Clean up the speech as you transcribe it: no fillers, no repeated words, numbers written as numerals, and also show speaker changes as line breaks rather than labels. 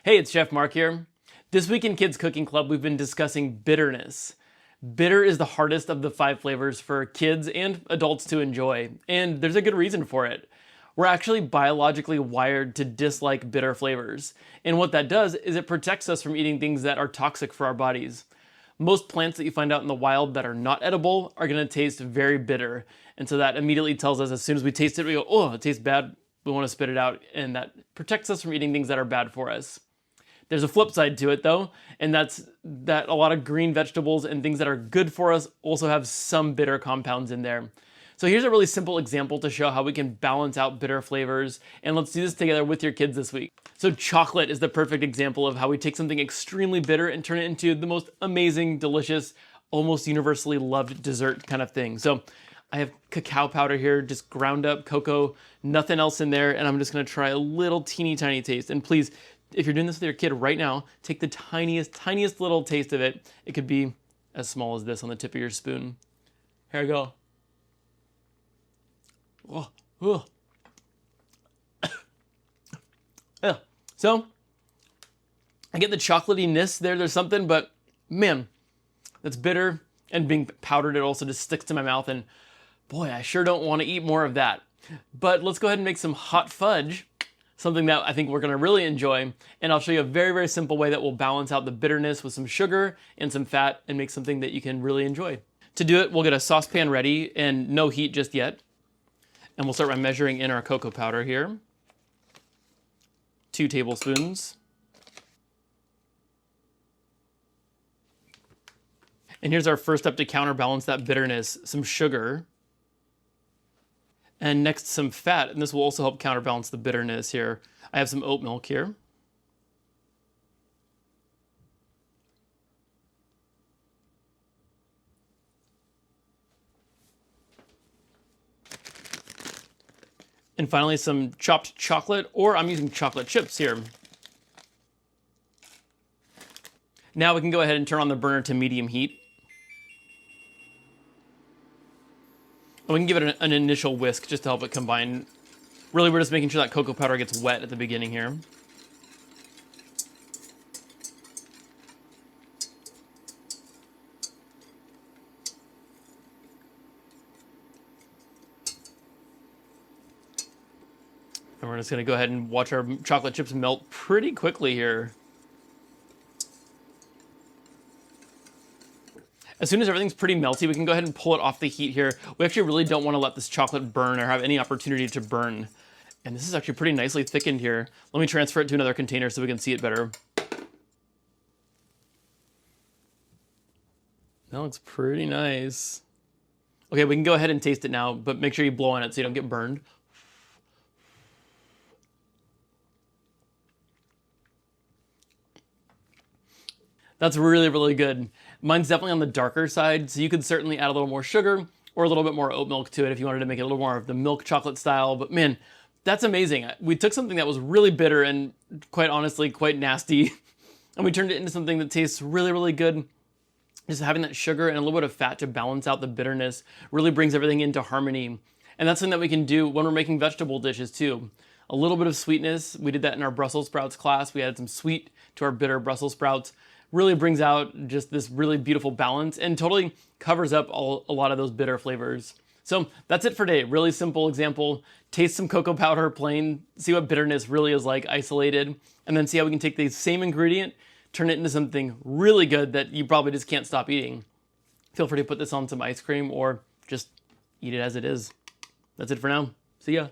Hey, it's Chef Mark here. This week in Kids Cooking Club, we've been discussing bitterness. Bitter is the hardest of the 5 flavors for kids and adults to enjoy, and there's a good reason for it. We're actually biologically wired to dislike bitter flavors, and what that does is it protects us from eating things that are toxic for our bodies. Most plants that you find out in the wild that are not edible are going to taste very bitter, and so that immediately tells us as soon as we taste it, we go, oh, it tastes bad, we want to spit it out, and that protects us from eating things that are bad for us. There's a flip side to it though, and that's that a lot of green vegetables and things that are good for us also have some bitter compounds in there. So here's a really simple example to show how we can balance out bitter flavors, and let's do this together with your kids this week. So chocolate is the perfect example of how we take something extremely bitter and turn it into the most amazing, delicious, almost universally loved dessert kind of thing. So I have cacao powder here, just ground up cocoa, nothing else in there, and I'm just gonna try a little teeny tiny taste. And please, if you're doing this with your kid right now, take the tiniest little taste of it. It could be as small as this on the tip of your spoon. Here I go. Oh, oh. Yeah. So, I get the chocolatiness there, there's something, but man, that's bitter, and being powdered, it also just sticks to my mouth, and boy, I sure don't want to eat more of that. But let's go ahead and make some hot fudge, something that I think we're going to really enjoy, and I'll show you a very, very simple way that will balance out the bitterness with some sugar and some fat and make something that you can really enjoy. To do it, we'll get a saucepan ready and no heat just yet. And we'll start by measuring in our cocoa powder here. 2 tablespoons. And here's our first step to counterbalance that bitterness, some sugar. And next, some fat, and this will also help counterbalance the bitterness here. I have some oat milk here. And finally, some chopped chocolate, or I'm using chocolate chips here. Now we can go ahead and turn on the burner to medium heat. And we can give it an initial whisk just to help it combine. Really, we're just making sure that cocoa powder gets wet at the beginning here. And we're just gonna go ahead and watch our chocolate chips melt pretty quickly here. As soon as everything's pretty melty, we can go ahead and pull it off the heat here. We actually really don't want to let this chocolate burn or have any opportunity to burn. And this is actually pretty nicely thickened here. Let me transfer it to another container so we can see it better. That looks pretty nice. Okay, we can go ahead and taste it now, but make sure you blow on it so you don't get burned. That's really, really good. Mine's definitely on the darker side, so you could certainly add a little more sugar or a little bit more oat milk to it if you wanted to make it a little more of the milk chocolate style. But man, that's amazing. We took something that was really bitter and quite honestly quite nasty, and we turned it into something that tastes really, really good. Just having that sugar and a little bit of fat to balance out the bitterness really brings everything into harmony. And that's something that we can do when we're making vegetable dishes too. A little bit of sweetness. We did that in our Brussels sprouts class. We added some sweet to our bitter Brussels sprouts. Really brings out just this really beautiful balance and totally covers up a lot of those bitter flavors. So that's it for today. Really simple example. Taste some cocoa powder plain, see what bitterness really is like isolated, and then see how we can take the same ingredient, turn it into something really good that you probably just can't stop eating. Feel free to put this on some ice cream or just eat it as it is. That's it for now. See ya.